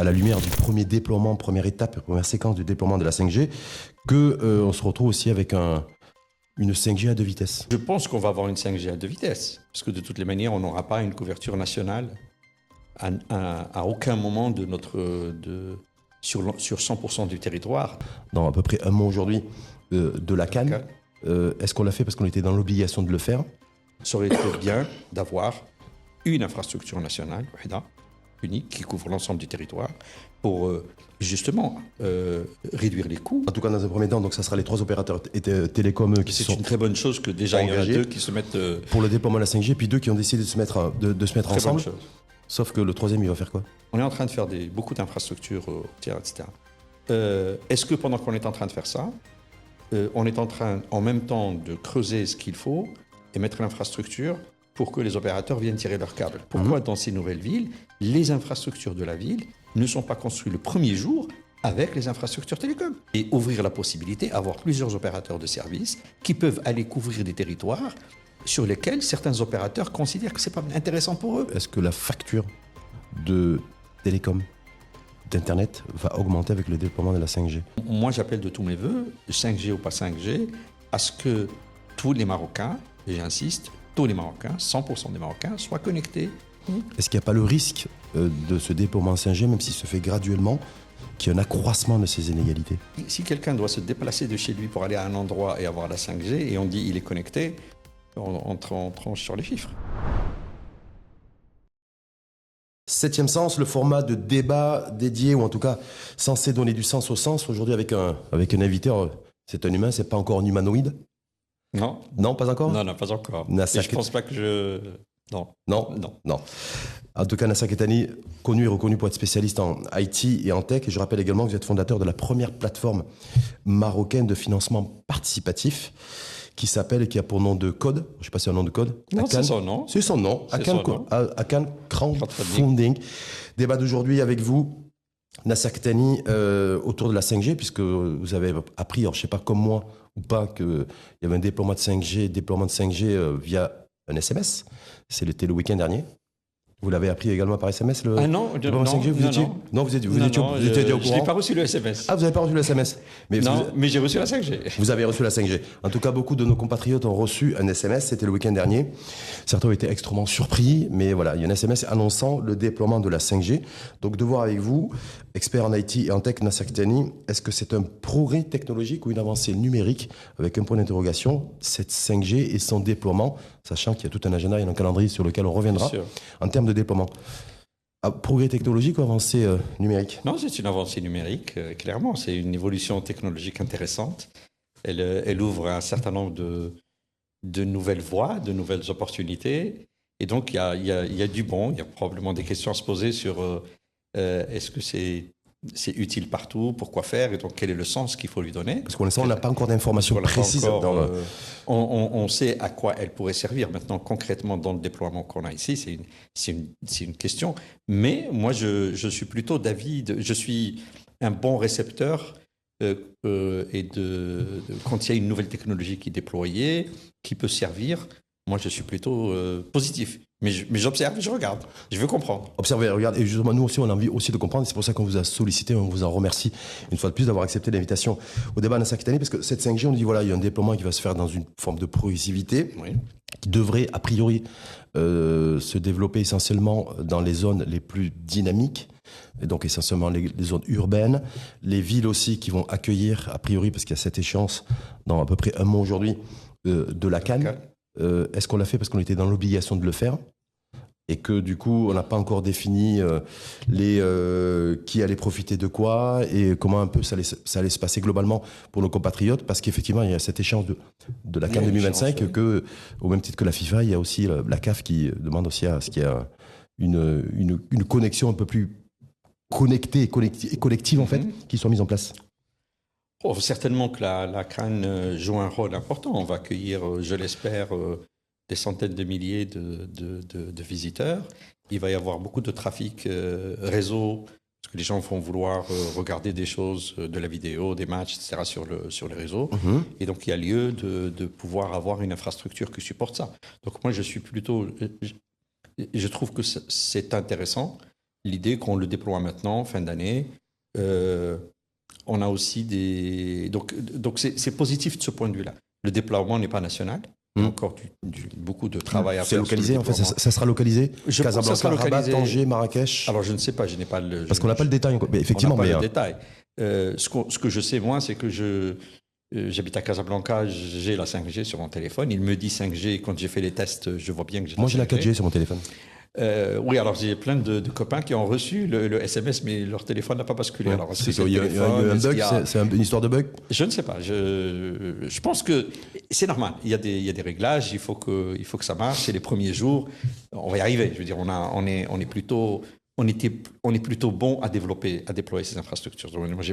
à la lumière du premier déploiement, première étape, première séquence du déploiement de la 5G, qu'on se retrouve aussi avec une 5G à deux vitesses. Je pense qu'on va avoir une 5G à deux vitesses, parce que de toutes les manières, on n'aura pas une couverture nationale à aucun moment sur 100% du territoire. Dans à peu près un mois aujourd'hui de la CAN, est-ce qu'on l'a fait parce qu'on était dans l'obligation de le faire? Ça aurait été bien d'avoir une infrastructure nationale, unique, qui couvre l'ensemble du territoire, pour justement réduire les coûts. En tout cas, dans un premier temps, donc ça sera les trois opérateurs télécoms qui se sont... C'est une très bonne chose que déjà il y en a deux qui se mettent... Pour le déploiement de la 5G, puis deux qui ont décidé de se mettre ensemble. Sauf que le troisième, il va faire quoi? On est en train de faire beaucoup d'infrastructures, etc. Est-ce que pendant qu'on est en train de faire ça, on est en train en même temps de creuser ce qu'il faut et mettre l'infrastructure pour que les opérateurs viennent tirer leurs câbles? Pourquoi dans ces nouvelles villes, les infrastructures de la ville ne sont pas construites le premier jour avec les infrastructures télécom? Et ouvrir la possibilité d'avoir plusieurs opérateurs de services qui peuvent aller couvrir des territoires sur lesquels certains opérateurs considèrent que ce n'est pas intéressant pour eux. Est-ce que la facture de télécom, d'Internet, va augmenter avec le déploiement de la 5G? Moi, j'appelle de tous mes voeux, 5G ou pas 5G, à ce que tous les Marocains, et j'insiste, tous les Marocains, 100% des Marocains, soient connectés. Est-ce qu'il n'y a pas le risque de ce déploiement 5G, même s'il se fait graduellement, qu'il y ait un accroissement de ces inégalités? Si quelqu'un doit se déplacer de chez lui pour aller à un endroit et avoir la 5G, et on dit il est connecté, on tranche sur les chiffres. Septième sens, le format de débat dédié, ou en tout cas censé donner du sens au sens, aujourd'hui avec un invité. C'est un humain, c'est pas encore un humanoïde? Non. Non, pas encore? Non, pas encore. Je pense pas que je... Non. En tout cas, Nasser Kettani, connu et reconnu pour être spécialiste en IT et en tech. Et je rappelle également que vous êtes fondateur de la première plateforme marocaine de financement participatif qui s'appelle et qui a pour nom de code. Je ne sais pas si c'est un nom de code. Non, c'est son nom. C'est son nom. Akan Crowdfunding. Débat d'aujourd'hui avec vous, Nasser Kettani, autour de la 5G, puisque vous avez appris, alors je ne sais pas comme moi ou pas, qu'il y avait un déploiement de 5G via un SMS. C'était le week-end dernier. Vous l'avez appris également par SMS le... Ah non, vous étiez déjà au courant. Je n'ai pas reçu le SMS. Ah, vous n'avez pas reçu le SMS? Mais j'ai reçu la 5G. Vous avez reçu la 5G. En tout cas, beaucoup de nos compatriotes ont reçu un SMS. C'était le week-end dernier. Certains ont été extrêmement surpris, mais voilà, il y a un SMS annonçant le déploiement de la 5G. Donc, de voir avec vous, expert en IT et en tech, Nasser Kettani, est-ce que c'est un progrès technologique ou une avancée numérique avec un point d'interrogation, cette 5G et son déploiement, sachant qu'il y a tout un agenda et un calendrier sur lequel on reviendra en termes de déploiement. Progrès technologique ou avancée numérique? Non, c'est une avancée numérique, clairement. C'est une évolution technologique intéressante. Elle ouvre un certain nombre de nouvelles voies, de nouvelles opportunités. Et donc, il y a du bon. Il y a probablement des questions à se poser sur est-ce que c'est utile partout, pourquoi faire, et donc quel est le sens qu'il faut lui donner. Parce qu'on n'a pas encore d'informations précises. On sait à quoi elle pourrait servir. Maintenant, concrètement, dans le déploiement qu'on a ici, c'est une question. Mais moi, je suis plutôt d'avis, je suis un bon récepteur et quand il y a une nouvelle technologie qui est déployée, qui peut servir, moi, je suis plutôt positif. Mais j'observe, je regarde, je veux comprendre. Observez, regarde, et justement, nous aussi, on a envie aussi de comprendre. C'est pour ça qu'on vous a sollicité, on vous en remercie une fois de plus d'avoir accepté l'invitation au débat Nasser Kettani, parce que cette 5G, on dit voilà, il y a un déploiement qui va se faire dans une forme de progressivité, qui devrait, a priori, se développer essentiellement dans les zones les plus dynamiques, et donc essentiellement les zones urbaines, les villes aussi qui vont accueillir, a priori, parce qu'il y a cette échéance dans à peu près un mois aujourd'hui, de la CAN. Est-ce qu'on l'a fait parce qu'on était dans l'obligation de le faire et que du coup on n'a pas encore défini qui allait profiter de quoi et comment un peu ça allait se passer globalement pour nos compatriotes, parce qu'effectivement il y a cette échéance de la CAN 2025 que, au même titre que la FIFA, il y a aussi la CAF qui demande aussi à ce qu'il y ait une connexion un peu plus connectée et collective en fait, qui soit mise en place. Certainement que la CAN joue un rôle important. On va accueillir, je l'espère, des centaines de milliers de visiteurs. Il va y avoir beaucoup de trafic réseau, parce que les gens vont vouloir regarder des choses, de la vidéo, des matchs, etc. sur les réseaux. Et donc, il y a lieu de pouvoir avoir une infrastructure qui supporte ça. Donc, moi, je trouve que c'est intéressant l'idée qu'on le déploie maintenant, fin d'année. On a aussi des... Donc c'est positif de ce point de vue-là. Le déploiement n'est pas national. Il y a encore beaucoup de travail à faire. C'est localisé, en fait, ça sera localisé. Casablanca, Rabat, Tanger, Marrakech. Alors, je ne sais pas, je n'ai pas le... Parce qu'on n'a pas le détail. Mais effectivement, on n'a pas le détail. Ce que je sais, moi, c'est que j'habite à Casablanca, j'ai la 5G sur mon téléphone. Il me dit 5G, quand j'ai fait les tests, je vois bien que j'ai Moi, j'ai la 4G sur mon téléphone. Oui, alors j'ai plein de copains qui ont reçu le SMS, mais leur téléphone n'a pas basculé. Ouais. Alors, il y a un bug, c'est une histoire de bug. Je ne sais pas. Je pense que c'est normal. Il y a des réglages. Il faut que ça marche. C'est les premiers jours. On va y arriver. Je veux dire, on est plutôt bon à déployer ces infrastructures. Donc, moi,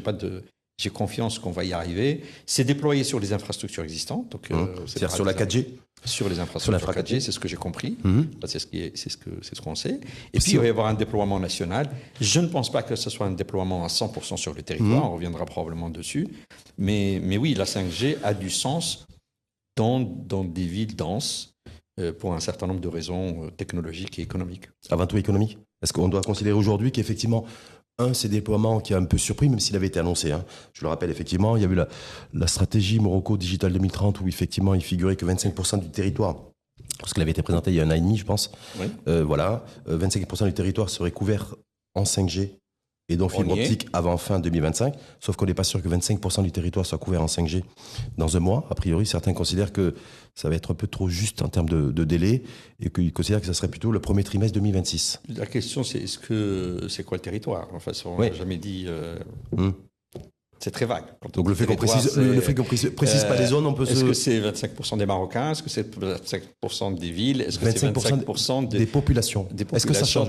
j'ai confiance qu'on va y arriver. C'est déployé sur les infrastructures existantes. Donc, c'est-à-dire sur la 4G. Sur les infrastructures 4G, c'est ce que j'ai compris. C'est ce qu'on sait. Et puis, il va y avoir un déploiement national. Je ne pense pas que ce soit un déploiement à 100% sur le territoire. On reviendra probablement dessus. Mais oui, la 5G a du sens dans des villes denses pour un certain nombre de raisons technologiques et économiques. Avant tout économique. Est-ce qu'on doit considérer aujourd'hui qu'effectivement, ces déploiements qui a un peu surpris, même s'il avait été annoncé. Je le rappelle, effectivement, il y a eu la stratégie Morocco Digital 2030 où effectivement il figurait que 25% du territoire, parce qu'elle avait été présentée il y a un an et demi, je pense, 25% du territoire serait couvert en 5G et donc fibre optique avant fin 2025. Sauf qu'on n'est pas sûr que 25% du territoire soit couvert en 5G dans un mois. A priori, certains considèrent que ça va être un peu trop juste en termes de délai et qu'ils considèrent que ça serait plutôt le premier trimestre 2026. La question, c'est c'est quoi le territoire? Enfin, on n'a jamais dit... C'est très vague. Donc le fait qu'on précise pas les zones, on peut Est-ce que c'est 25% des Marocains? Est-ce que c'est 25% des villes? Est-ce que c'est 25% des populations? Est-ce que ça change?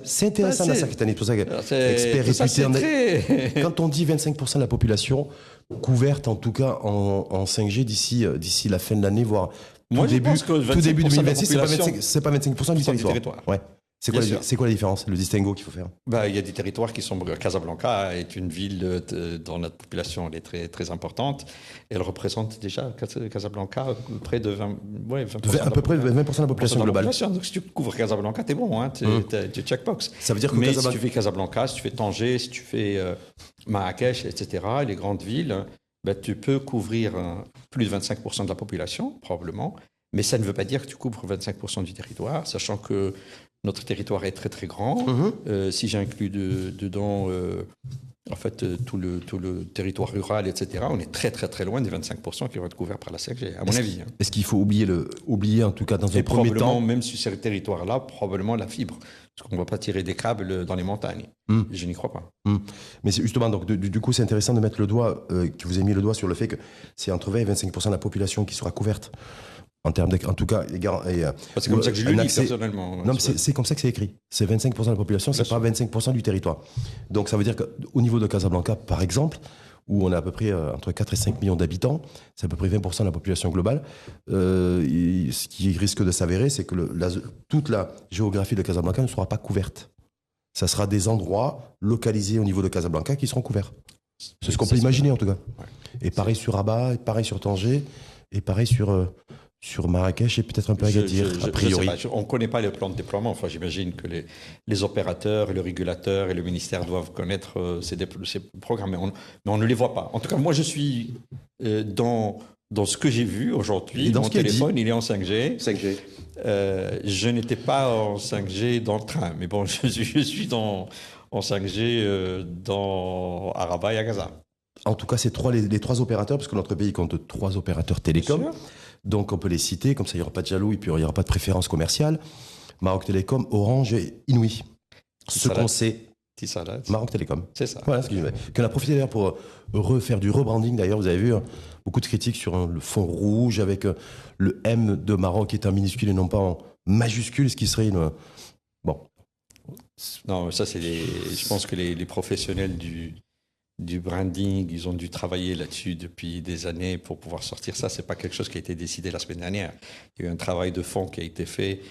C'est intéressant dans cette année. Pour ça, expert réputé. Quand on dit 25% de la population couverte, en tout cas en 5G d'ici la fin de l'année, voire tout début 2026, c'est pas 25% du territoire. Ouais. C'est quoi la différence, le distinguo qu'il faut faire? Il y a des territoires qui sont... Casablanca est une ville dont la population elle est très, très importante. Elle représente déjà, Casablanca, près de 20%. À peu près 20% de la population globale. Donc si tu couvres Casablanca, t'es bon, tu checkbox. Ça veut dire que mais si tu fais Casablanca, si tu fais Tanger, si tu fais Marrakech, etc., les grandes villes, tu peux couvrir plus de 25% de la population, probablement. Mais ça ne veut pas dire que tu couvres 25% du territoire, sachant que notre territoire est très très grand. Si j'inclus dedans tout le territoire rural, etc., on est très très très loin des 25% qui vont être couverts par la 5G, à mon avis. Est-ce qu'il faut oublier en tout cas dans un premier temps, même sur ces territoires-là, probablement la fibre, parce qu'on ne va pas tirer des câbles dans les montagnes. Je n'y crois pas. Mais justement, donc du coup, c'est intéressant de mettre le doigt, que vous ayez mis le doigt sur le fait que c'est entre 20 et 25% de la population qui sera couverte. En termes en tout cas, c'est comme ça que je le dis personnellement. Non, mais c'est comme ça que c'est écrit. C'est 25% de la population, c'est pas 25% du territoire. Donc ça veut dire qu'au niveau de Casablanca, par exemple, où on a à peu près entre 4 et 5 millions d'habitants, c'est à peu près 20% de la population globale. Ce qui risque de s'avérer, c'est que toute la géographie de Casablanca ne sera pas couverte. Ça sera des endroits localisés au niveau de Casablanca qui seront couverts. C'est ce qu'on peut imaginer en tout cas. Ouais. Et pareil sur Rabat, et pareil sur Tanger, et pareil sur Marrakech et peut-être un peu Agadir, a priori. On ne connaît pas les plans de déploiement. Enfin, j'imagine que les opérateurs, et le régulateur et le ministère doivent connaître ces programmes, mais on ne les voit pas. En tout cas, moi, je suis dans ce que j'ai vu aujourd'hui. Mon téléphone, il est en 5G. 5G. Je n'étais pas en 5G dans le train, mais bon, je suis en 5G à Rabat et à Gaza. En tout cas, c'est les trois opérateurs, parce que notre pays compte 3 opérateurs télécoms. Donc, on peut les citer, comme ça, il n'y aura pas de jaloux et puis il n'y aura pas de préférence commerciale. Maroc Télécom, Orange et Inouï. Ce qu'on sait. Maroc Télécom. C'est ça. Voilà ce que je veux dire. Qu'on a profité d'ailleurs pour refaire du rebranding. D'ailleurs, vous avez vu beaucoup de critiques sur le fond rouge avec le M de Maroc qui est en minuscule et non pas en majuscule, ce qui serait une. Bon. Non, ça, je pense que les professionnels du branding, ils ont dû travailler là-dessus depuis des années pour pouvoir sortir ça. C'est pas quelque chose qui a été décidé la semaine dernière. Il y a eu un travail de fond qui a été fait.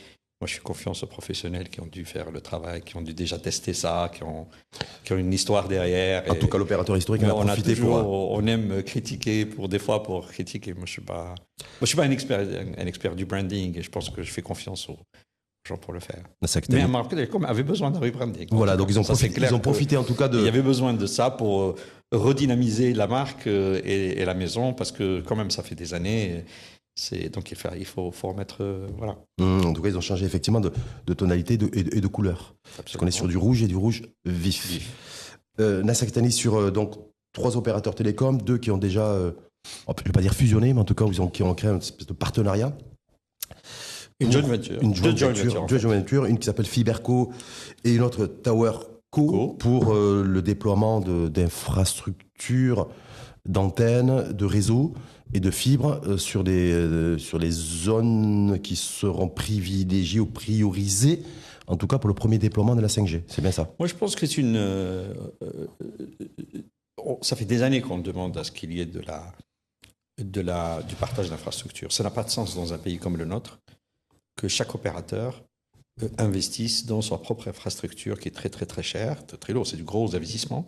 Moi, je fais confiance aux professionnels qui ont dû faire le travail, qui ont dû déjà tester ça, qui ont une histoire derrière. En tout cas, l'opérateur historique en a profité on aime critiquer pour critiquer. Moi, je suis pas un expert du branding et je pense que je fais confiance aux l'argent pour le faire. Nasser Al-Khelaifi. Mais Maroc Telecom avait besoin d'un rebranding. Voilà, donc ils ont profité en tout cas de... Il y avait besoin de ça pour redynamiser la marque et la maison, parce que quand même, ça fait des années. Donc il faut remettre... voilà. En tout cas, ils ont changé effectivement de tonalité et de couleur. Parce qu'on est sur du rouge et du rouge vif. Nasser Al-Khelaifi sur donc 3 opérateurs télécoms, 2 qui ont déjà, je ne vais pas dire fusionné, mais en tout cas qui ont créé une espèce de partenariat. Une joint venture. Deux joint ventures, une qui s'appelle Fiberco et une autre TowerCo pour le déploiement d'infrastructures, d'antennes, de réseaux et de fibres sur les zones qui seront privilégiées ou priorisées, en tout cas pour le premier déploiement de la 5G. C'est bien ça? Moi, je pense que c'est ça fait des années qu'on demande à ce qu'il y ait du partage d'infrastructures. Ça n'a pas de sens dans un pays comme le nôtre que chaque opérateur investisse dans sa propre infrastructure qui est très très très chère, très lourd, c'est du gros investissement.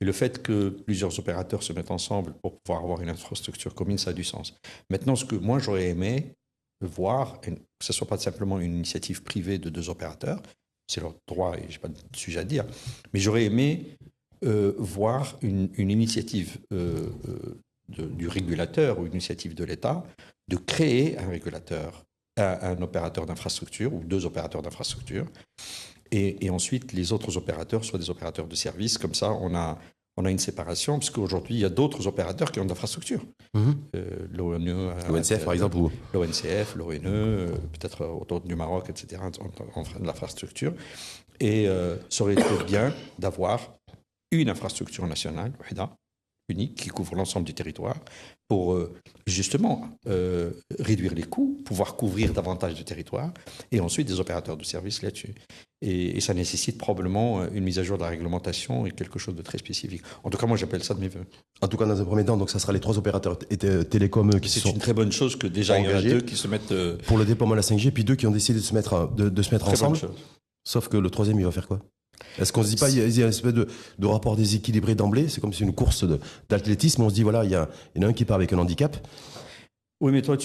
Et le fait que plusieurs opérateurs se mettent ensemble pour pouvoir avoir une infrastructure commune, ça a du sens. Maintenant, ce que moi j'aurais aimé voir, que ce ne soit pas simplement une initiative privée de 2 opérateurs, c'est leur droit et je n'ai pas de sujet à dire, mais j'aurais aimé voir une initiative du régulateur ou une initiative de l'État de créer un régulateur, un opérateur d'infrastructure ou 2 opérateurs d'infrastructure, et ensuite les autres opérateurs soient des opérateurs de services. Comme ça, on a une séparation, parce qu'aujourd'hui, il y a d'autres opérateurs qui ont de l'infrastructure. L'ONCF, par exemple. L'ONCF, l'ONE, peut-être autour du Maroc, etc., en de l'infrastructure. Et ça aurait été bien d'avoir une infrastructure nationale, unique, qui couvre l'ensemble du territoire, pour justement réduire les coûts, pouvoir couvrir davantage de territoire, et ensuite des opérateurs de services là-dessus. Et ça nécessite probablement une mise à jour de la réglementation et quelque chose de très spécifique. En tout cas, moi, j'appelle ça de mes voeux. En tout cas, dans un premier temps, donc ça sera les 3 opérateurs télécoms qui se sont... C'est une très bonne chose que déjà il y en a 2 qui se mettent... Pour le déploiement de la 5G, puis 2 qui ont décidé de se mettre ensemble. Sauf que le 3e, il va faire quoi? Est-ce qu'on ne se dit pas, il y a une espèce de rapport déséquilibré d'emblée? C'est comme si une course d'athlétisme, on se dit, voilà, il y en a un qui part avec un handicap. Oui, mais toi,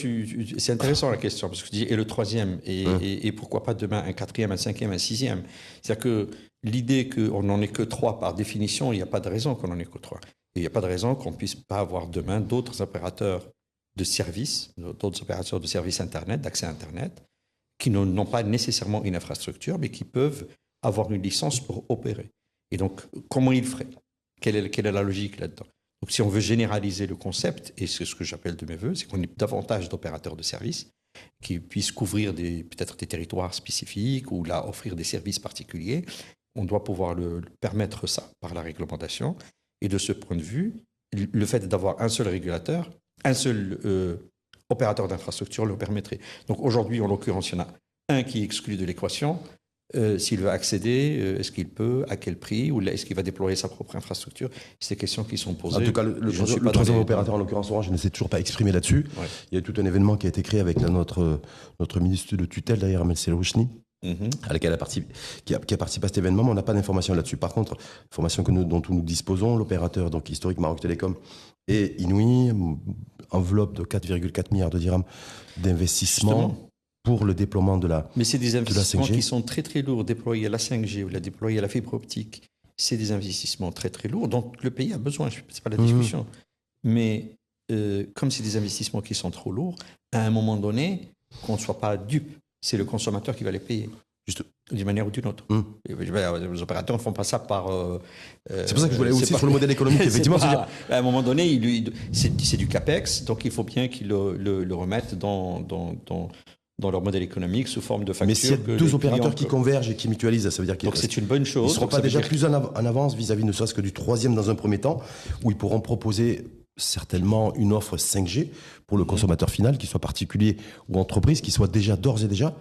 c'est intéressant la question, parce que tu dis, et le 3e, et pourquoi pas demain un 4e, un 5e, un 6e? C'est-à-dire que l'idée qu'on n'en ait que 3 par définition, il n'y a pas de raison qu'on n'en ait que 3. Et il n'y a pas de raison qu'on ne puisse pas avoir demain d'autres opérateurs de services, d'autres opérateurs de services Internet, d'accès à Internet, qui n'ont pas nécessairement une infrastructure, mais qui peuvent avoir une licence pour opérer. Et donc, comment ils feraient? Quelle est la logique là-dedans? Donc, si on veut généraliser le concept, et c'est ce que j'appelle de mes voeux, c'est qu'on ait davantage d'opérateurs de services qui puissent couvrir peut-être des territoires spécifiques ou là offrir des services particuliers. On doit pouvoir le permettre ça par la réglementation. Et de ce point de vue, le fait d'avoir un seul régulateur, un seul opérateur d'infrastructure le permettrait. Donc aujourd'hui, en l'occurrence, il y en a un qui est exclu de l'équation. S'il veut accéder, est-ce qu'il peut, à quel prix, ou est-ce qu'il va déployer sa propre infrastructure? C'est des questions qui sont posées. En tout cas, le 3e opérateur, en l'occurrence Orange, ne s'est toujours pas exprimé là-dessus. Ouais. Il y a tout un événement qui a été créé avec notre ministre de tutelle, d'ailleurs, Ahmed Selouchni, à laquelle qui a participé à cet événement, mais on n'a pas d'informations là-dessus. Par contre, l'information dont nous disposons, l'opérateur donc historique Maroc Telecom et Inouï, enveloppe de 4,4 milliards de dirhams d'investissement. Justement. Pour le déploiement de la 5G. Mais c'est des investissements qui sont très très lourds. Déployer la 5G ou déployer la fibre optique, c'est des investissements très très lourds dont le pays a besoin. C'est pas la discussion. Mais comme c'est des investissements qui sont trop lourds, à un moment donné, qu'on ne soit pas dupe, c'est le consommateur qui va les payer. Juste d'une manière ou d'une autre. Les opérateurs ne font pas ça par... c'est pour ça que je voulais aussi sur le modèle économique, effectivement. À un moment donné, c'est du CAPEX, donc il faut bien qu'ils le remettent dans leur modèle économique sous forme de facture. Mais s'il y a 2 opérateurs qui convergent et qui mutualisent, ça veut dire donc c'est une bonne chose. Ils ne seront pas déjà plus en avance vis-à-vis ne serait-ce que du 3e dans un premier temps, où ils pourront proposer certainement une offre 5G pour le consommateur final, qu'il soit particulier ou entreprise, qui soit déjà d'ores et déjà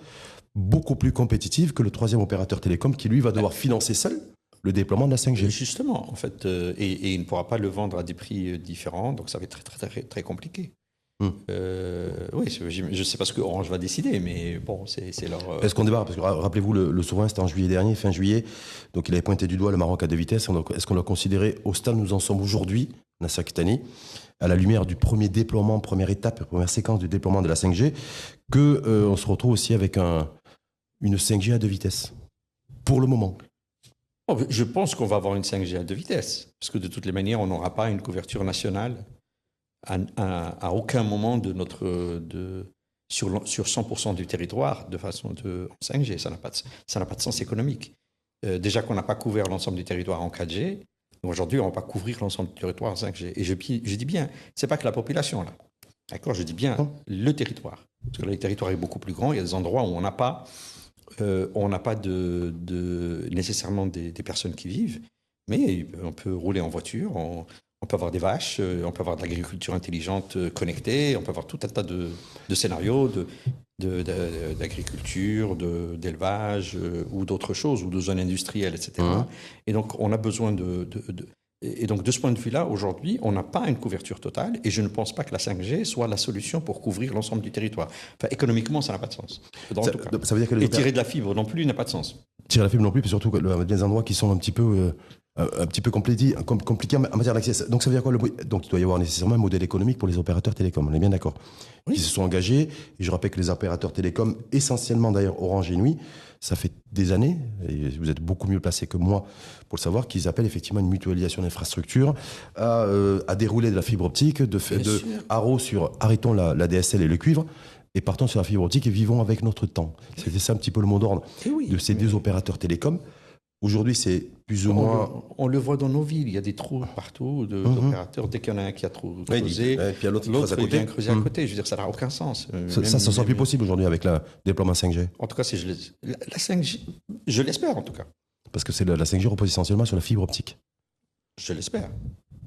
beaucoup plus compétitive que le 3e opérateur télécom qui, lui, va devoir financer seul le déploiement de la 5G. Justement, en fait, et il ne pourra pas le vendre à des prix différents, donc ça va être très, très, très, très compliqué. Oui, je ne sais pas ce que Orange va décider, mais bon, c'est leur... Est-ce qu'on débarque? Parce que rappelez-vous, le souverain, c'était en juillet dernier, fin juillet, donc il avait pointé du doigt le Maroc à 2 vitesses. Est-ce qu'on l'a considéré au stade où nous en sommes aujourd'hui, Nasser Al-Khelaifi, à la lumière du premier déploiement, première étape, première séquence du déploiement de la 5G, qu'on se retrouve aussi avec une 5G à 2 vitesses. Pour le moment. Je pense qu'on va avoir une 5G à 2 vitesses, parce que de toutes les manières, on n'aura pas une couverture nationale à aucun moment sur 100% du territoire de façon en 5G. Ça n'a pas de sens économique. Déjà qu'on n'a pas couvert l'ensemble du territoire en 4G, aujourd'hui, on ne va pas couvrir l'ensemble du territoire en 5G. Et je dis bien, ce n'est pas que la population, là. D'accord, je dis bien le territoire. Parce que là, le territoire est beaucoup plus grand. Il y a des endroits où on n'a pas, nécessairement des personnes qui vivent, mais on peut rouler en voiture, on peut avoir des vaches, on peut avoir de l'agriculture intelligente connectée, on peut avoir tout un tas de scénarios d'agriculture, d'élevage ou d'autres choses, ou de zones industrielles, etc. Et donc, on a besoin Et donc, de ce point de vue-là, aujourd'hui, on n'a pas une couverture totale et je ne pense pas que la 5G soit la solution pour couvrir l'ensemble du territoire. Enfin, économiquement, ça n'a pas de sens. Ça veut dire que et tirer de la fibre non plus n'a pas de sens. Tirer de la fibre non plus, puis surtout des endroits qui sont un petit peu compliqués en matière d'accès. Donc, ça veut dire quoi Donc, il doit y avoir nécessairement un modèle économique pour les opérateurs télécoms. On est bien d'accord. Oui. Qui se sont engagés. Et je rappelle que les opérateurs télécoms, essentiellement d'ailleurs Orange et Nui, ça fait des années, et vous êtes beaucoup mieux placé que moi pour le savoir, qu'ils appellent effectivement une mutualisation d'infrastructures, à dérouler de la fibre optique, arrêtons la DSL et le cuivre, et partons sur la fibre optique et vivons avec notre temps. C'était ça un petit peu le mot d'ordre de ces deux opérateurs télécoms. Aujourd'hui, c'est plus ou moins... On le voit dans nos villes, il y a des trous partout d'opérateurs. Dès qu'il y en a un qui a trop creusé, puis l'autre vient creuser à côté. Je veux dire, ça n'a aucun sens. Ça ne sera plus possible aujourd'hui avec le déploiement 5G. En tout cas, la 5G, je l'espère en tout cas. Parce que la 5G repose essentiellement sur la fibre optique. Je l'espère.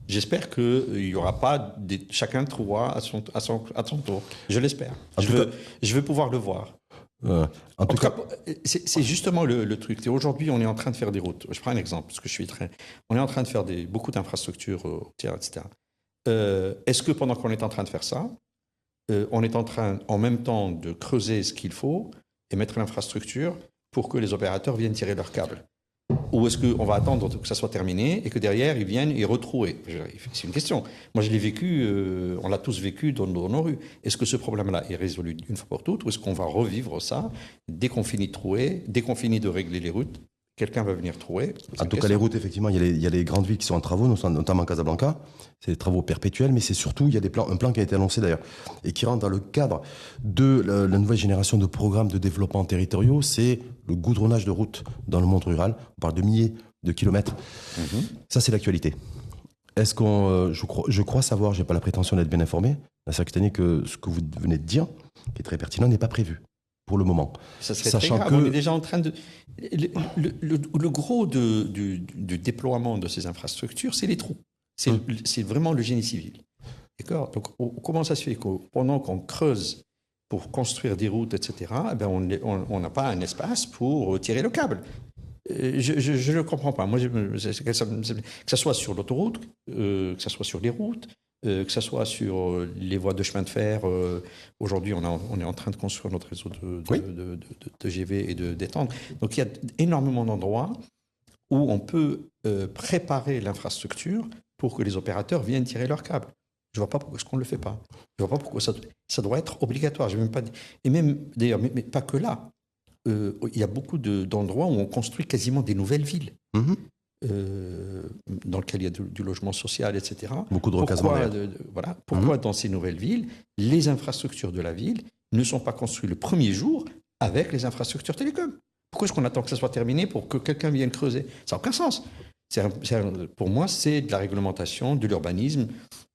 J'espère qu'il n'y aura pas... Chacun trouvera à son tour. Je l'espère. Je veux pouvoir le voir. En tout cas, c'est justement le truc. Aujourd'hui, on est en train de faire des routes. Je prends un exemple, parce que on est en train de faire beaucoup d'infrastructures, etc. Est-ce que pendant qu'on est en train de faire ça, on est en train, en même temps, de creuser ce qu'il faut et mettre l'infrastructure pour que les opérateurs viennent tirer leurs câbles? Ou est-ce qu'on va attendre que ça soit terminé et que derrière, ils viennent y retrouver? C'est une question. Moi, je l'ai vécu, on l'a tous vécu dans nos rues. Est-ce que ce problème-là est résolu une fois pour toutes ou est-ce qu'on va revivre ça dès qu'on finit de trouer, dès qu'on finit de régler les routes? Quelqu'un va venir trouver. En tout cas, les routes, effectivement, il y a les grandes villes qui sont en travaux, notamment Casablanca. C'est des travaux perpétuels, mais c'est surtout, il y a un plan qui a été annoncé d'ailleurs, et qui rentre dans le cadre de la nouvelle génération de programmes de développement territoriaux. C'est le goudronnage de routes dans le monde rural. On parle de milliers de kilomètres. Ça, c'est l'actualité. Est-ce qu'on, je crois savoir, j'ai pas la prétention d'être bien informé, cette année que ce que vous venez de dire, qui est très pertinent, n'est pas prévu. Pour le moment. Ça serait sachant très grave. On est déjà en train de... Le gros du déploiement de ces infrastructures, c'est les trous. C'est vraiment le génie civil. D'accord? Donc, comment ça se fait que pendant qu'on creuse pour construire des routes, etc., on n'a pas un espace pour tirer le câble? Je ne le comprends pas. Moi, que ce soit sur l'autoroute, que ce soit sur les routes, que ce soit sur les voies de chemin de fer. Aujourd'hui, on est en train de construire notre réseau de TGV et d'étendre. Donc, il y a énormément d'endroits où on peut préparer l'infrastructure pour que les opérateurs viennent tirer leurs câbles. Je ne vois pas pourquoi est-ce qu'on ne le fait pas. Je ne vois pas pourquoi ça doit être obligatoire. Je même pas, et même, d'ailleurs, mais pas que là. Il y a beaucoup d'endroits où on construit quasiment des nouvelles villes. Dans lequel il y a du logement social, etc. Beaucoup de recasement. Pourquoi dans ces nouvelles villes, les infrastructures de la ville ne sont pas construites le premier jour avec les infrastructures télécom? Pourquoi est-ce qu'on attend que ça soit terminé pour que quelqu'un vienne creuser? Ça n'a aucun sens. Pour moi, c'est de la réglementation, de l'urbanisme.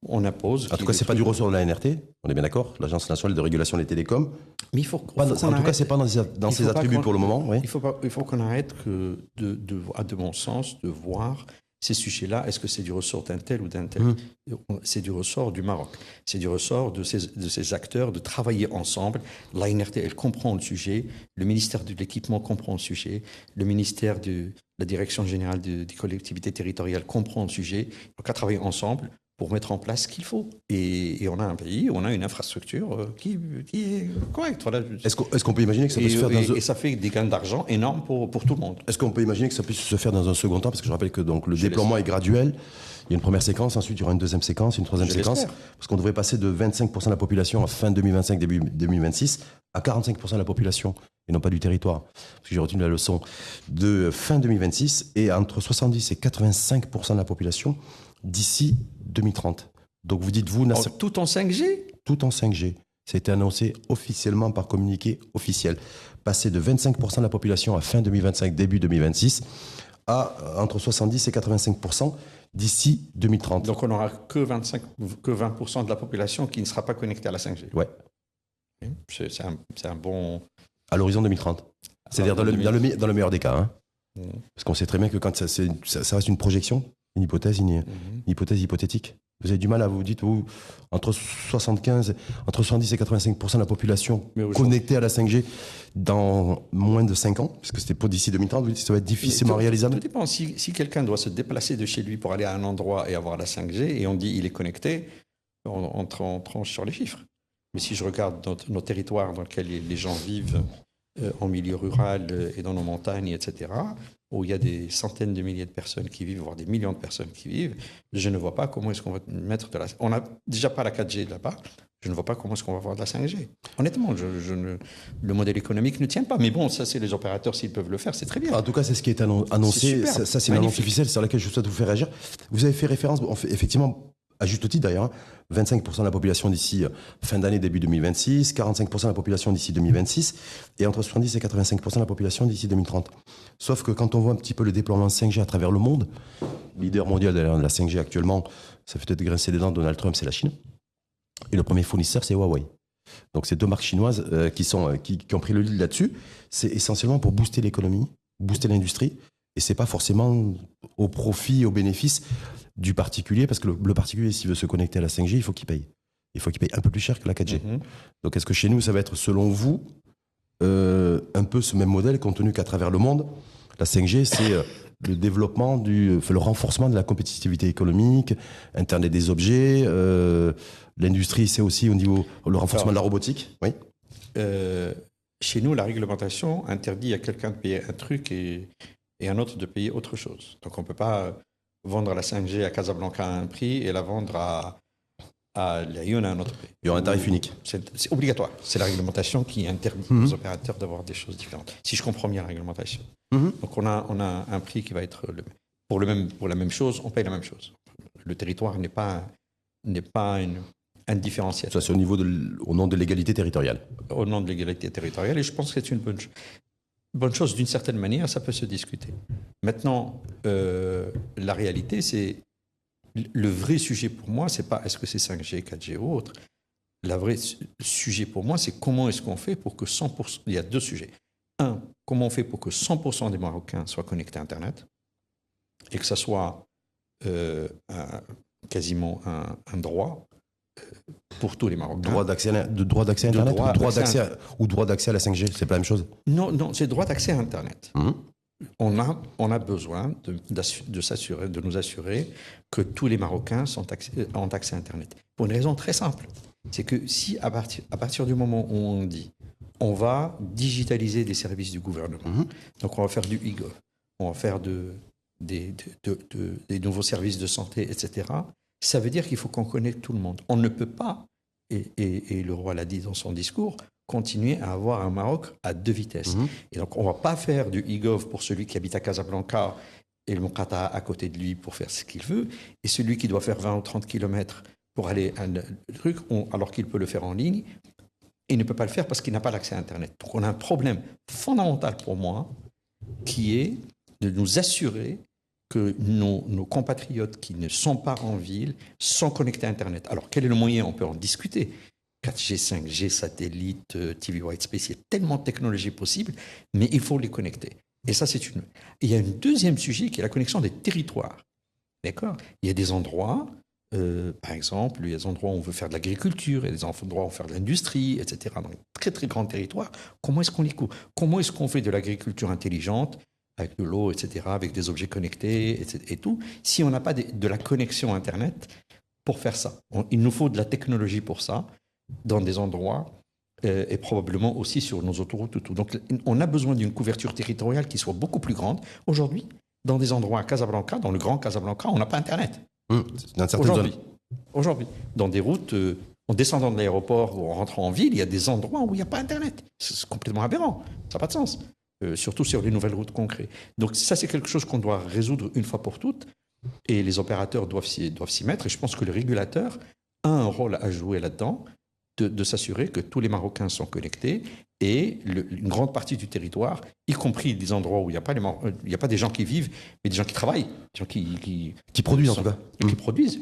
On impose. En tout cas, ce n'est pas du ressort de la NRT, on est bien d'accord, l'Agence nationale de régulation des télécoms. Mais en tout cas, ce n'est pas dans ses attributs pour le moment. Oui. Il faut qu'on arrête de mon sens, de voir ces sujets-là. Est-ce que c'est du ressort d'un tel ou d'un tel? C'est du ressort du Maroc. C'est du ressort de ces acteurs de travailler ensemble. La NRT, elle comprend le sujet. Le ministère de l'Équipement comprend le sujet. Le ministère de la Direction générale des collectivités territoriales comprend le sujet. Donc, à travailler ensemble pour mettre en place ce qu'il faut. Et on a un pays, on a une infrastructure qui est correcte. Voilà. Est-ce qu'on peut imaginer que ça puisse se faire et ça fait des gains d'argent énormes pour tout le monde. Est-ce qu'on peut imaginer que ça puisse se faire dans un second temps? Parce que je rappelle que donc, le déploiement est graduel. Il y a une première séquence, ensuite il y aura une deuxième séquence, une troisième séquence. Parce qu'on devrait passer de 25% de la population à fin 2025, début 2026, à 45% de la population et non pas du territoire. Parce que j'ai retenu la leçon de fin 2026 et entre 70 et 85% de la population d'ici 2030. Donc vous dites, tout en 5G? Tout en 5G. Ça a été annoncé officiellement par communiqué officiel. Passer de 25% de la population à fin 2025, début 2026, à entre 70 et 85% d'ici 2030. Donc on n'aura que 20% de la population qui ne sera pas connectée à la 5G. Ouais. C'est un bon... À l'horizon 2030. C'est-à-dire dans le meilleur des cas. Hein. Parce qu'on sait très bien que quand ça reste une projection, une hypothèse, une hypothèse hypothétique. Vous avez du mal à vous dire, entre 70 et 85% de la population connectée à la 5G dans moins de 5 ans, parce que c'était pas d'ici 2030, vous dites que ça va être difficilement réalisable. Tout dépend. Si quelqu'un doit se déplacer de chez lui pour aller à un endroit et avoir la 5G, et on dit il est connecté, on tranche sur les chiffres. Mais si je regarde nos territoires dans lesquels les gens vivent en milieu rural et dans nos montagnes, etc., où il y a des centaines de milliers de personnes qui vivent, voire des millions de personnes qui vivent, je ne vois pas comment est-ce qu'on va mettre de la... On n'a déjà pas la 4G là-bas, je ne vois pas comment est-ce qu'on va avoir de la 5G. Honnêtement, le modèle économique ne tient pas. Mais bon, ça, c'est les opérateurs, s'ils peuvent le faire, c'est très bien. En tout cas, c'est ce qui est annoncé. Ça, c'est une annonce officielle sur laquelle je souhaite vous faire réagir. Vous avez fait référence, effectivement, à juste titre d'ailleurs, 25% de la population d'ici fin d'année, début 2026, 45% de la population d'ici 2026, et entre 70 et 85% de la population d'ici 2030. Sauf que quand on voit un petit peu le déploiement 5G à travers le monde, leader mondial de la 5G actuellement, ça fait peut-être grincer des dents de Donald Trump, c'est la Chine. Et le premier fournisseur, c'est Huawei. Donc c'est 2 marques chinoises qui ont pris le lead là-dessus. C'est essentiellement pour booster l'économie, booster l'industrie, et c'est pas forcément au profit, au bénéfice du particulier, parce que le particulier, s'il veut se connecter à la 5G, il faut qu'il paye. Il faut qu'il paye un peu plus cher que la 4G. Donc est-ce que chez nous, ça va être, selon vous, un peu ce même modèle, compte tenu qu'à travers le monde, la 5G, c'est le développement, le renforcement de la compétitivité économique, Internet des objets, l'industrie, c'est aussi au niveau le renforcement de la robotique. Oui. Chez nous, la réglementation interdit à quelqu'un de payer un truc et un autre de payer autre chose. Donc on ne peut pas vendre la 5G à Casablanca à un prix et la vendre à Lyon à un autre prix. Il y aura un tarif unique. C'est obligatoire. C'est la réglementation qui interdit aux opérateurs d'avoir des choses différentes. Si je comprends bien la réglementation. Donc on a un prix qui va être pour la même chose, on paye la même chose. Le territoire n'est pas un différentiel. Ça, c'est au nom de l'égalité territoriale. Au nom de l'égalité territoriale, et je pense que c'est une bonne chose. D'une certaine manière, ça peut se discuter. Maintenant, la réalité, c'est le vrai sujet pour moi, c'est pas est-ce que c'est 5G, 4G ou autre. Le vrai sujet pour moi, c'est comment est-ce qu'on fait pour que 100%... Il y a 2 sujets. Un, comment on fait pour que 100% des Marocains soient connectés à Internet et que ça soit quasiment un droit pour tous les Marocains. Droit d'accès à Internet ou droit d'accès à la 5G, c'est pas la même chose? Non, c'est droit d'accès à Internet. On a besoin de nous assurer que tous les Marocains ont accès à Internet. Pour une raison très simple. C'est que si à partir du moment où on dit on va digitaliser des services du gouvernement, donc on va faire du e-gov, on va faire des nouveaux services de santé, etc., ça veut dire qu'il faut qu'on connecte tout le monde. On ne peut pas, et le roi l'a dit dans son discours, continuer à avoir un Maroc à 2 vitesses. Et donc, on ne va pas faire du e-gov pour celui qui habite à Casablanca et le Moukata à côté de lui pour faire ce qu'il veut, et celui qui doit faire 20 ou 30 kilomètres pour aller à un truc, alors qu'il peut le faire en ligne, il ne peut pas le faire parce qu'il n'a pas l'accès à Internet. Donc, on a un problème fondamental pour moi qui est de nous assurer que nos compatriotes qui ne sont pas en ville sont connectés à Internet. Alors, quel est le moyen? On peut en discuter. 4G, 5G, satellite, TV White Space, il y a tellement de technologies possibles, mais il faut les connecter. Et ça, c'est une... Il y a un deuxième sujet qui est la connexion des territoires. D'accord? Il y a des endroits, par exemple, il y a des endroits où on veut faire de l'agriculture, il y a des endroits où on veut faire de l'industrie, etc. Dans de très, très grands territoires. Comment est-ce qu'on les coupe? Comment est-ce qu'on fait de l'agriculture intelligente avec de l'eau, etc., avec des objets connectés, etc., et tout, si on n'a pas de la connexion Internet pour faire ça? Il nous faut de la technologie pour ça, dans des endroits, et probablement aussi sur nos autoroutes et tout. Donc, on a besoin d'une couverture territoriale qui soit beaucoup plus grande. Aujourd'hui, dans des endroits à Casablanca, dans le grand Casablanca, on n'a pas Internet. Dans certaines zones. Aujourd'hui, dans des routes en descendant de l'aéroport ou en rentrant en ville, il y a des endroits où il n'y a pas Internet. C'est complètement aberrant. Ça n'a pas de sens. Surtout sur les nouvelles routes qu'on crée. Donc ça, c'est quelque chose qu'on doit résoudre une fois pour toutes. Et les opérateurs doivent s'y mettre. Et je pense que le régulateur a un rôle à jouer là-dedans, de s'assurer que tous les Marocains sont connectés et une grande partie du territoire, y compris des endroits où il n'y a pas des gens qui vivent, mais des gens qui travaillent, des gens qui produisent en tout cas. Qui produisent.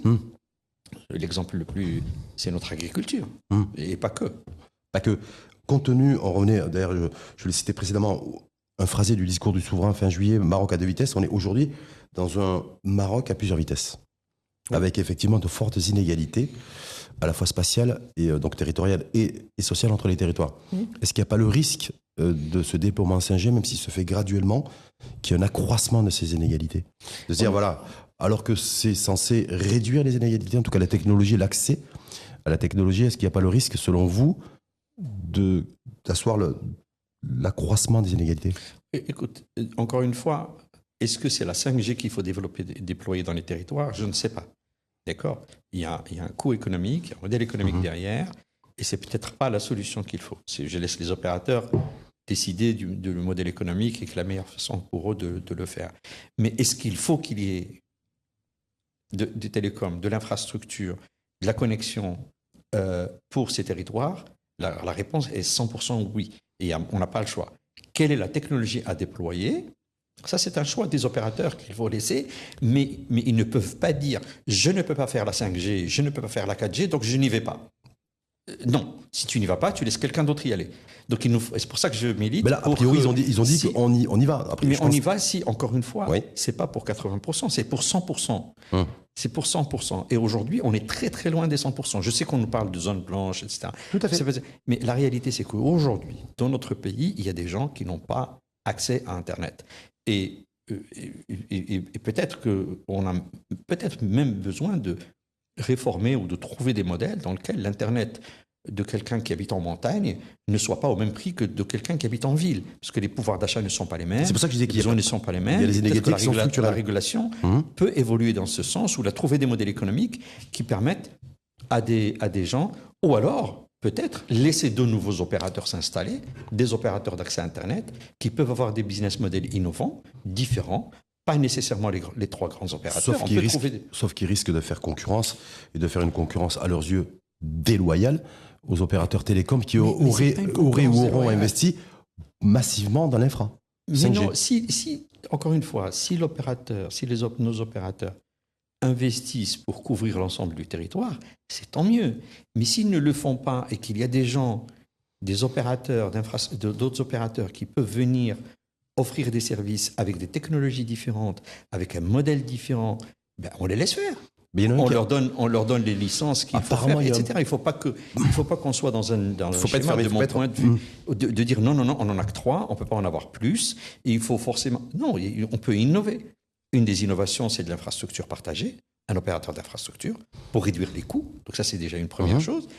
L'exemple le plus, c'est notre agriculture. Et pas que. Pas que. Compte tenu, on revenait, d'ailleurs, je l'ai cité précédemment, un phrasé du discours du souverain fin juillet, Maroc à 2 vitesses. On est aujourd'hui dans un Maroc à plusieurs vitesses, avec effectivement de fortes inégalités, à la fois spatiales et donc territoriales et sociales entre les territoires. Est-ce qu'il n'y a pas le risque de ce déploiement 5G, même s'il se fait graduellement, qu'il y ait un accroissement de ces inégalités? De se dire, voilà, alors que c'est censé réduire les inégalités, en tout cas la technologie, l'accès à la technologie, est-ce qu'il n'y a pas le risque, selon vous, d'asseoir l'accroissement des inégalités? Écoute, encore une fois, est-ce que c'est la 5G qu'il faut développer, déployer dans les territoires? Je ne sais pas. D'accord? Il y a un coût économique, un modèle économique derrière, et c'est peut-être pas la solution qu'il faut. Je laisse les opérateurs décider du modèle économique et que la meilleure façon pour eux de le faire. Mais est-ce qu'il faut qu'il y ait des télécoms, de l'infrastructure, de la connexion pour ces territoires? La réponse est 100% oui. Et on n'a pas le choix. Quelle est la technologie à déployer? Ça, c'est un choix des opérateurs qu'il faut laisser, mais ils ne peuvent pas dire « je ne peux pas faire la 5G, je ne peux pas faire la 4G, donc je n'y vais pas ». Non, si tu n'y vas pas, tu laisses quelqu'un d'autre y aller. Donc c'est pour ça que je milite. Mais là, a priori, ils ont dit qu'on y va. Après, mais on y va si, encore une fois, c'est pas pour 80%, c'est pour 100%. C'est pour 100%. Et aujourd'hui, on est très très loin des 100%. Je sais qu'on nous parle de zones blanches, etc. Tout à fait. Mais la réalité, c'est qu'aujourd'hui, dans notre pays, il y a des gens qui n'ont pas accès à Internet. Et peut-être qu'on a peut-être même besoin de réformer ou de trouver des modèles dans lesquels l'Internet de quelqu'un qui habite en montagne ne soit pas au même prix que de quelqu'un qui habite en ville. Parce que les pouvoirs d'achat ne sont pas les mêmes. C'est pour ça que je disais les besoins ne sont pas les mêmes. Il y a les inégalités qui sont structurelles. La régulation peut évoluer dans ce sens, ou trouver des modèles économiques qui permettent à des gens, ou alors peut-être laisser de nouveaux opérateurs s'installer, des opérateurs d'accès à Internet, qui peuvent avoir des business models innovants, différents, pas nécessairement les trois grands opérateurs. Sauf qu'ils risquent de faire concurrence, et de faire une concurrence à leurs yeux déloyale aux opérateurs télécoms qui auraient ou auront investi massivement dans l'infra. Mais non, encore une fois, si nos opérateurs investissent pour couvrir l'ensemble du territoire, c'est tant mieux. Mais s'ils ne le font pas et qu'il y a des gens, des opérateurs, d'autres opérateurs qui peuvent venir offrir des services avec des technologies différentes, avec un modèle différent, on les laisse faire. On leur donne les licences qu'il faut faire, etc. Il ne faut pas qu'on soit dans un schéma, de mon point de vue, de dire non, on n'en a que 3, on ne peut pas en avoir plus. Et il faut forcément... Non, on peut innover. Une des innovations, c'est de l'infrastructure partagée, un opérateur d'infrastructure, pour réduire les coûts. Donc ça, c'est déjà une première chose.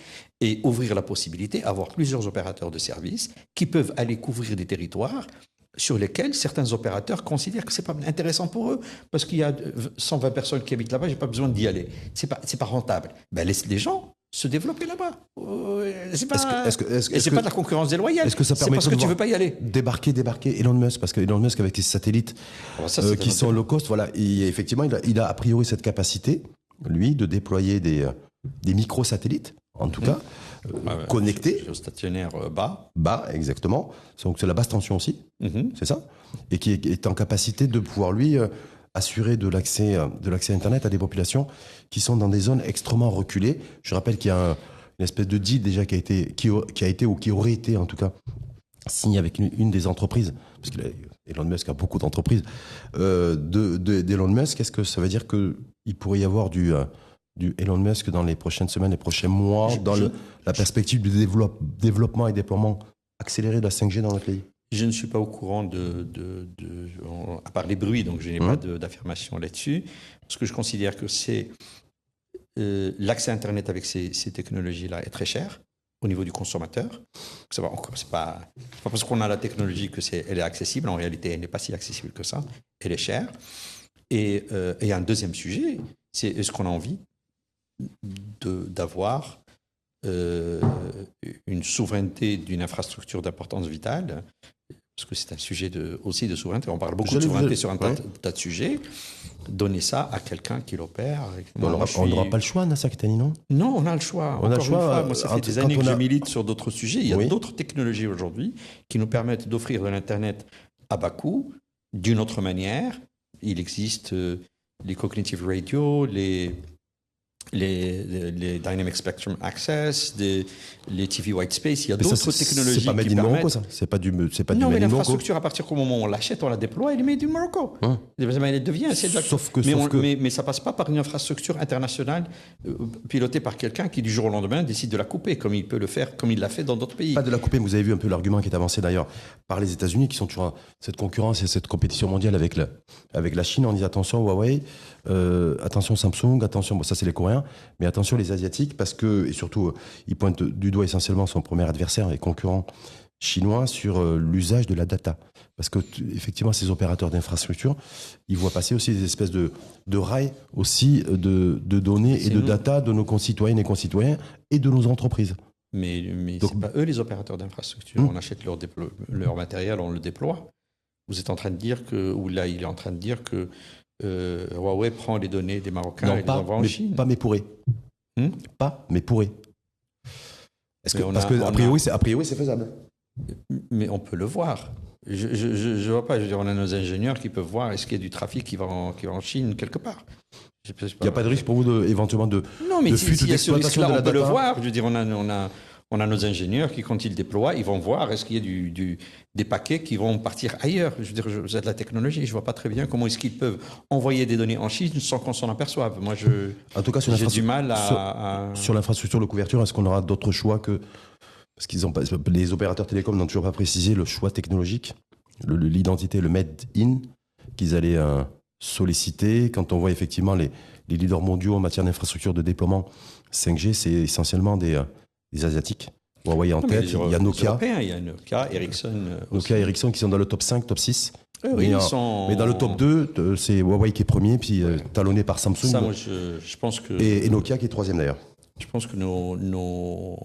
Et ouvrir la possibilité d'avoir plusieurs opérateurs de services qui peuvent aller couvrir des territoires sur lesquels certains opérateurs considèrent que ce n'est pas intéressant pour eux, parce qu'il y a 120 personnes qui habitent là-bas, je n'ai pas besoin d'y aller. Ce n'est pas rentable. Laisse les gens se développer là-bas. C'est pas de la concurrence déloyale. Est-ce que ça permet parce que tu ne veux pas y aller. Débarquer Elon Musk, parce que Elon Musk, avec ses satellites qui sont low cost, voilà, effectivement, il a a priori cette capacité, lui, de déployer des microsatellites, en tout cas, connectés. Géostationnaire bas. Bas, exactement. Donc c'est la basse tension aussi, c'est ça. Et qui est en capacité de pouvoir, lui, assurer de l'accès à Internet à des populations qui sont dans des zones extrêmement reculées. Je rappelle qu'il y a une espèce de deal déjà qui a été ou qui aurait été en tout cas signé avec une des entreprises, parce qu'Elon Musk a beaucoup d'entreprises, d'Elon Musk. Est-ce que ça veut dire qu'il pourrait y avoir du Elon Musk dans les prochaines semaines, les prochains mois, la perspective du développement et déploiement accéléré de la 5G dans notre pays? Je ne suis pas au courant à part les bruits, donc je n'ai pas d'affirmation là-dessus. Parce que je considère que l'accès à Internet avec ces technologies-là est très cher au niveau du consommateur. C'est pas parce qu'on a la technologie qu'elle est accessible. En réalité, elle n'est pas si accessible que ça. Elle est chère. Et un deuxième sujet, c'est est-ce qu'on a envie d'avoir une souveraineté d'une infrastructure d'importance vitale, parce que c'est un sujet aussi de souveraineté. On parle beaucoup de souveraineté sur un tas de sujets. Donner ça à quelqu'un qui l'opère. On n'aura pas le choix, Nasser Kettani, non ? Non, on a le choix. On a le choix. Moi, ça fait des années que je milite sur d'autres sujets. Il y a d'autres technologies aujourd'hui qui nous permettent d'offrir de l'Internet à bas coût, d'une autre manière. Il existe les cognitive radio, les Dynamic Spectrum Access, les TV White Space, il y a d'autres technologies qui permettent... C'est pas made in Morocco, ça ? C'est pas du made in Morocco ? Non, mais l'infrastructure, à partir du moment où on l'achète, on la déploie, elle est made in Morocco. Elle devient... Mais ça passe pas par une infrastructure internationale pilotée par quelqu'un qui, du jour au lendemain, décide de la couper, comme il peut le faire, comme il l'a fait dans d'autres pays. Pas de la couper, mais vous avez vu un peu l'argument qui est avancé d'ailleurs par les États-Unis, qui sont toujours cette concurrence et cette compétition mondiale avec la Chine. On dit attention Huawei, attention Samsung, attention, ça c'est les Coréens, mais attention les Asiatiques, parce que, et surtout, ils pointent du doigt essentiellement son premier adversaire et concurrent chinois sur l'usage de la data. Parce que, effectivement, ces opérateurs d'infrastructure, ils voient passer aussi des espèces de rails aussi de données et de data de nos concitoyennes et concitoyens et de nos entreprises. Mais ce n'est pas eux les opérateurs d'infrastructure. On achète leur matériel, on le déploie. Vous êtes en train de dire que, ou là, il est en train de dire que Huawei prend les données des Marocains et les envoie en Chine. Pas mais pourrait. Pas mais pourrait. Parce que a priori c'est faisable. Mais on peut le voir. Je vois pas. Je veux dire, on a nos ingénieurs qui peuvent voir est-ce qu'il y a du trafic qui va en Chine quelque part. Il n'y a pas de risque pour vous éventuellement de fuite ou d'exploitation de la data. On peut le voir. Je veux dire, on a nos ingénieurs qui, quand ils déploient, ils vont voir est-ce qu'il y a des paquets qui vont partir ailleurs. Je veux dire, vous êtes de la technologie, je ne vois pas très bien comment est-ce qu'ils peuvent envoyer des données en Chine sans qu'on s'en aperçoive. Moi, en tout cas, j'ai du mal sur l'infrastructure de couverture, est-ce qu'on aura d'autres choix que... Parce qu'ils les opérateurs télécoms n'ont toujours pas précisé le choix technologique, l'identité, le made in, qu'ils allaient solliciter. Quand on voit effectivement les leaders mondiaux en matière d'infrastructure de déploiement 5G, c'est essentiellement des Asiatiques. Huawei en tête, il y a Nokia. Il y a Nokia, Ericsson. Nokia et Ericsson qui sont dans le top 5, top 6. Oui, mais dans le top 2, c'est Huawei qui est premier, puis talonné par Samsung. Ça, moi, je pense que... Et Nokia qui est troisième d'ailleurs. Je pense que nos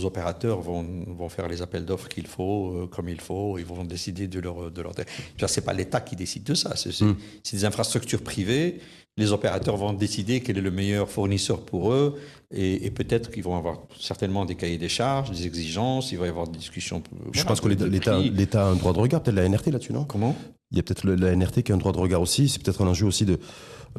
opérateurs vont faire les appels d'offres qu'il faut, comme il faut. Ils vont décider de leur... C'est pas l'État qui décide de ça. C'est des infrastructures privées. Les opérateurs vont décider quel est le meilleur fournisseur pour eux. Et peut-être qu'ils vont avoir certainement des cahiers des charges, des exigences. Il va y avoir des discussions. Je pense que l'État a un droit de regard. Peut-être la NRT là-dessus, non ? Comment ? Il y a peut-être la NRT qui a un droit de regard aussi. C'est peut-être un enjeu aussi de...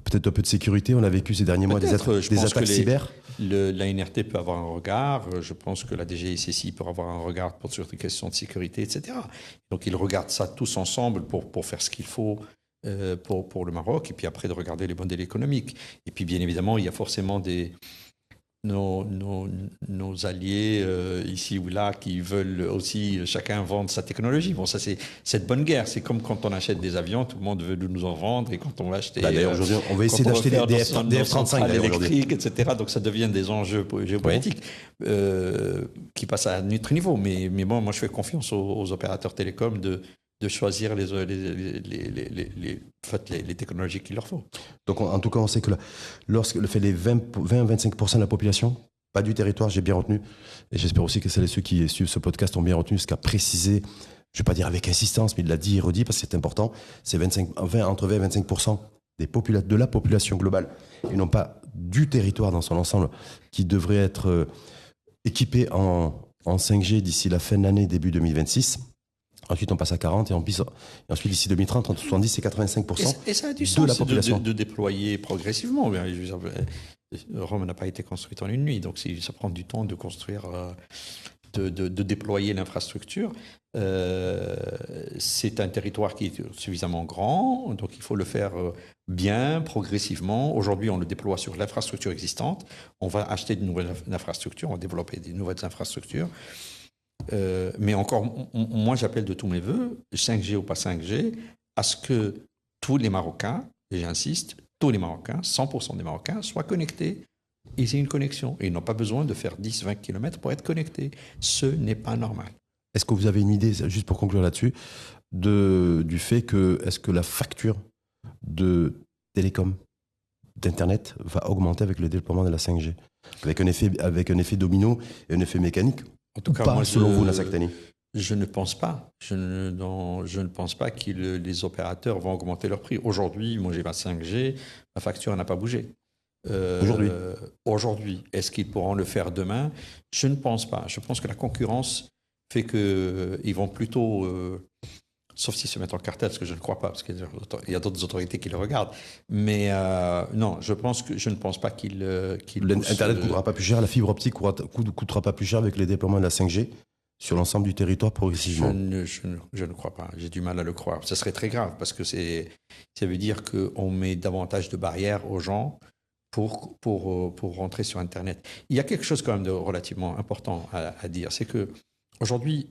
Peut-être un peu de sécurité. On a vécu ces derniers mois des attaques cyber. La NRT peut avoir un regard. Je pense que la DGSSI peut avoir un regard sur des questions de sécurité, etc. Donc, ils regardent ça tous ensemble pour faire ce qu'il faut pour le Maroc. Et puis après, de regarder les modèles économiques. Et puis, bien évidemment, il y a forcément nos alliés ici ou là qui veulent aussi chacun vendre sa technologie. Bon, ça c'est cette bonne guerre. C'est comme quand on achète des avions, tout le monde veut nous en vendre, et quand on va acheter... D'ailleurs, aujourd'hui, on va essayer d'acheter des F-35 électriques, etc. Donc ça devient des enjeux géopolitiques qui passent à un autre niveau. Mais bon, moi je fais confiance aux opérateurs télécoms de choisir les technologies qu'il leur faut. Donc, en tout cas, on sait que lorsque les 20-25% de la population, pas du territoire, j'ai bien retenu, et j'espère aussi que celles et ceux qui suivent ce podcast ont bien retenu ce qu'a précisé, je ne vais pas dire avec insistance, mais il l'a dit et redit parce que c'est important, c'est entre 20 et 25% de la population globale, et non pas du territoire dans son ensemble, qui devrait être équipé en 5G d'ici la fin de l'année, début 2026. Ensuite, on passe à 40 et ensuite, d'ici 2030, entre 70 et 85% et ça a du de sens la population. De déployer progressivement. Rome n'a pas été construite en une nuit, donc ça prend du temps de construire, de déployer l'infrastructure. C'est un territoire qui est suffisamment grand, donc il faut le faire bien, progressivement. Aujourd'hui, on le déploie sur l'infrastructure existante. On va acheter de nouvelles infrastructures, on va développer des nouvelles infrastructures. Mais encore, moi j'appelle de tous mes voeux, 5G ou pas 5G, à ce que tous les Marocains, et j'insiste, tous les Marocains, 100% des Marocains, soient connectés. Ils aient une connexion. Et ils n'ont pas besoin de faire 10-20 km pour être connectés. Ce n'est pas normal. Est-ce que vous avez une idée, juste pour conclure là-dessus, du fait que, est-ce que la facture de télécom, d'Internet va augmenter avec le déploiement de la 5G, avec un effet domino et un effet mécanique. En tout cas, pas, moi, selon vous, Nasser Khattani? Je ne pense pas. Je ne pense pas que les opérateurs vont augmenter leur prix. Aujourd'hui, moi j'ai ma 5G, ma facture n'a pas bougé. Aujourd'hui, est-ce qu'ils pourront le faire demain? Je ne pense pas. Je pense que la concurrence fait qu'ils vont plutôt, sauf s'ils se mettent en cartel, ce que je ne crois pas, parce qu'il y a d'autres autorités qui le regardent. Mais non, je ne pense pas qu'ils Internet ne coûtera pas plus cher, la fibre optique ne coûtera pas plus cher avec les déploiements de la 5G sur l'ensemble du territoire progressivement. Je ne crois pas. J'ai du mal à le croire. Ça serait très grave parce que ça veut dire qu'on met davantage de barrières aux gens pour rentrer sur Internet. Il y a quelque chose quand même de relativement important à dire. C'est que aujourd'hui,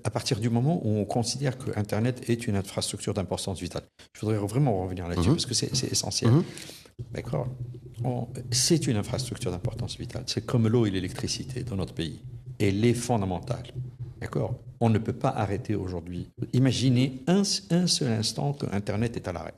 à partir du moment où on considère que Internet est une infrastructure d'importance vitale, je voudrais vraiment revenir là-dessus parce que c'est essentiel. D'accord. C'est une infrastructure d'importance vitale. C'est comme l'eau et l'électricité dans notre pays. Elle est fondamentale. D'accord. On ne peut pas arrêter aujourd'hui. Imaginez un seul instant que Internet est à l'arrêt.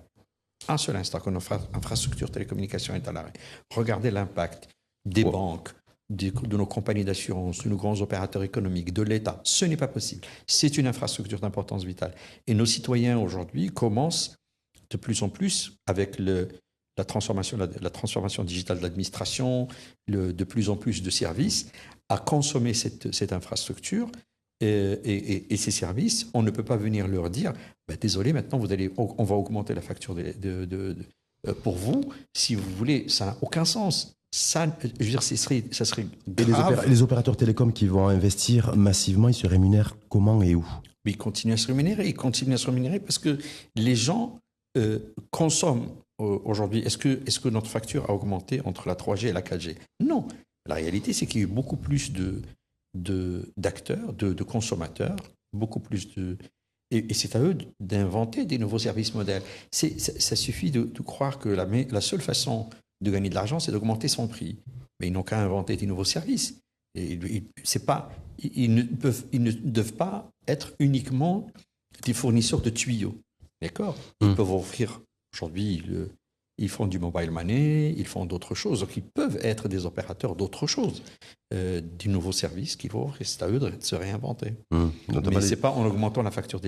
Un seul instant que notre infrastructure télécommunication est à l'arrêt. Regardez l'impact des banques, de nos compagnies d'assurance, de nos grands opérateurs économiques, de l'État. Ce n'est pas possible. C'est une infrastructure d'importance vitale. Et nos citoyens aujourd'hui commencent de plus en plus avec la transformation digitale de l'administration, de plus en plus de services, à consommer cette infrastructure et ces services. On ne peut pas venir leur dire désolé, maintenant on va augmenter la facture pour vous. Si vous voulez, ça n'a aucun sens. Ça, je veux dire, ça serait grave. Et les opérateurs télécoms qui vont investir massivement, ils se rémunèrent comment et où? Mais ils continuent à se rémunérer. Ils continuent à se rémunérer parce que les gens consomment aujourd'hui. Est-ce que notre facture a augmenté entre la 3G et la 4G? Non. La réalité, c'est qu'il y a eu beaucoup plus d'acteurs, de consommateurs, beaucoup plus de... Et c'est à eux d'inventer des nouveaux services modèles. Ça suffit de croire que la seule façon de gagner de l'argent, c'est d'augmenter son prix. Mais ils n'ont qu'à inventer des nouveaux services. Et ils ne doivent pas être uniquement des fournisseurs de tuyaux. D'accord. Ils peuvent offrir, aujourd'hui, ils font du mobile money, ils font d'autres choses. Donc, ils peuvent être des opérateurs d'autres choses, des nouveaux services qu'ils vont offrir. C'est à eux de se réinventer. Mais ce n'est pas en augmentant la facture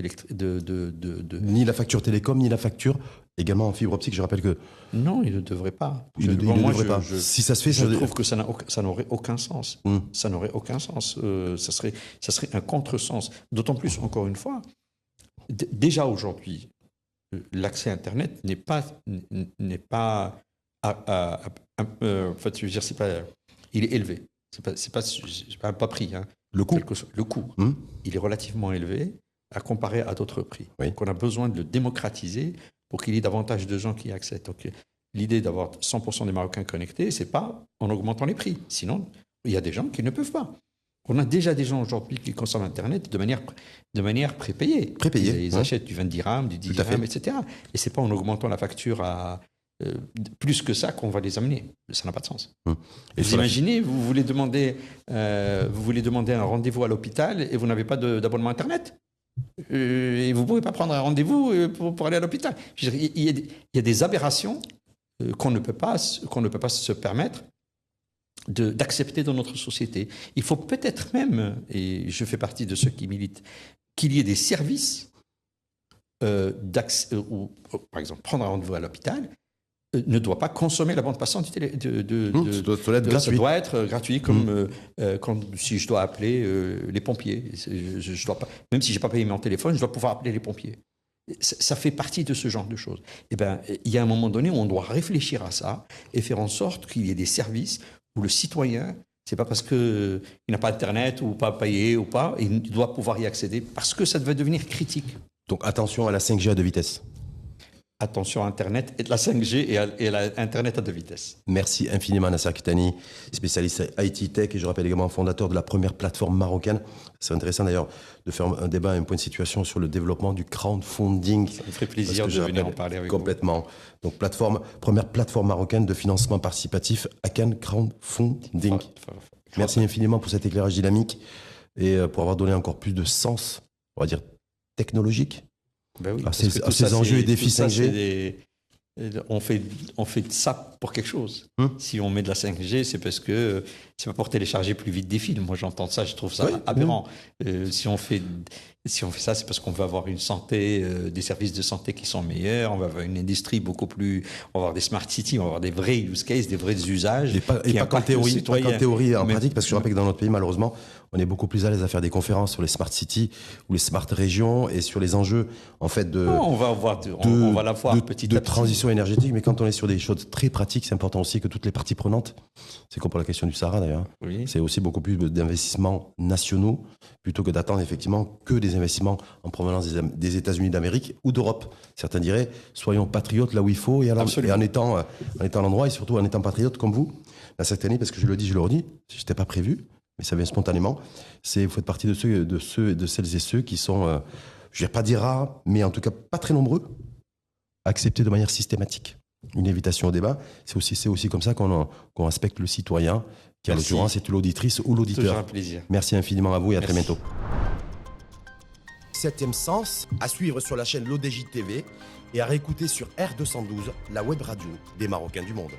Ni la facture télécom, ni la facture également en fibre optique. Je rappelle que... Non, ils ne devraient pas. Ils ne devraient pas. Si ça se fait... Je trouve que ça n'aurait aucun sens. Ça n'aurait aucun sens. Ça serait un contresens. D'autant plus, encore une fois, déjà aujourd'hui, l'accès à Internet n'est pas en fait, je veux dire, il est élevé. C'est pas prix. Hein. Le coût. Le coût. Il est relativement élevé à comparer à d'autres prix. Oui. Donc, on a besoin de le démocratiser pour qu'il y ait davantage de gens qui y accèdent. Donc, l'idée d'avoir 100% des Marocains connectés, c'est pas en augmentant les prix. Sinon, il y a des gens qui ne peuvent pas. On a déjà des gens aujourd'hui qui consomment Internet de manière prépayée. Ils achètent du 20 dirhams, du 10 dirhams, etc. Et ce n'est pas en augmentant la facture à plus que ça qu'on va les amener. Ça n'a pas de sens. Et vous imaginez, vous voulez demander un rendez-vous à l'hôpital et vous n'avez pas d'abonnement Internet et vous ne pouvez pas prendre un rendez-vous pour aller à l'hôpital. Il y a des aberrations qu'on ne peut pas se permettre d'accepter dans notre société. Il faut peut-être même, et je fais partie de ceux qui militent, qu'il y ait des services d'accès, ou par exemple prendre un rendez-vous à l'hôpital ne doit pas consommer la bande passante ça doit être gratuit. Comme si je dois appeler les pompiers. Je dois pas, même si je n'ai pas payé mon téléphone, je dois pouvoir appeler les pompiers. Ça fait partie de ce genre de choses. Eh bien, il y a un moment donné où on doit réfléchir à ça et faire en sorte qu'il y ait des services où le citoyen, c'est pas parce qu'il n'a pas Internet ou pas payé ou pas, il doit pouvoir y accéder parce que ça va devenir critique. Donc attention à la 5G à deux vitesses. Attention à Internet, et la 5G et à Internet à deux vitesses. Merci infiniment Nasser Khattani, spécialiste IT Tech et je rappelle également fondateur de la première plateforme marocaine. C'est intéressant d'ailleurs de faire un débat, un point de situation sur le développement du crowdfunding. Ça me ferait plaisir de venir en parler avec complètement. Vous. Donc première plateforme marocaine de financement participatif, Akan Crowdfunding. Merci infiniment pour cet éclairage dynamique et pour avoir donné encore plus de sens, on va dire, technologique. Ben oui, à ces enjeux et défis 5G. On fait ça pour quelque chose. Si on met de la 5G, c'est parce que c'est pas pour télécharger plus vite des films. Moi, j'entends ça, je trouve ça aberrant. Si on fait ça, c'est parce qu'on va avoir une santé, des services de santé qui sont meilleurs. On va avoir une industrie beaucoup plus. On va avoir des smart cities, on va avoir des vrais use cases, des vrais usages. Et pas qu'en théorie, en pratique, parce que je rappelle que dans notre pays, malheureusement, on est beaucoup plus à l'aise à faire des conférences sur les smart cities ou les smart régions et sur les enjeux, en fait, on va l'avoir petit à petit. Transition énergétique, mais quand on est sur des choses très pratiques, c'est important aussi que toutes les parties prenantes, c'est comme pour la question du Sahara d'ailleurs, c'est aussi beaucoup plus d'investissements nationaux plutôt que d'attendre effectivement que des investissements en provenance des États-Unis d'Amérique ou d'Europe. Certains diraient, soyons patriotes là où il faut et en étant à l'endroit et surtout en étant patriotes comme vous. Là, cette année, parce que je le dis, je le redis, je n'étais pas prévu, mais ça vient spontanément, vous faites partie de celles et ceux qui sont, je ne vais pas dire rares, mais en tout cas pas très nombreux, accepter de manière systématique une invitation au débat. C'est aussi comme ça qu'on respecte le citoyen, qui en l'occurrence est l'auditrice ou l'auditeur. Toujours un plaisir. Merci infiniment à vous et à très bientôt. 7e Sens, à suivre sur la chaîne l'ODJ TV et à réécouter sur R212, la web radio des Marocains du monde.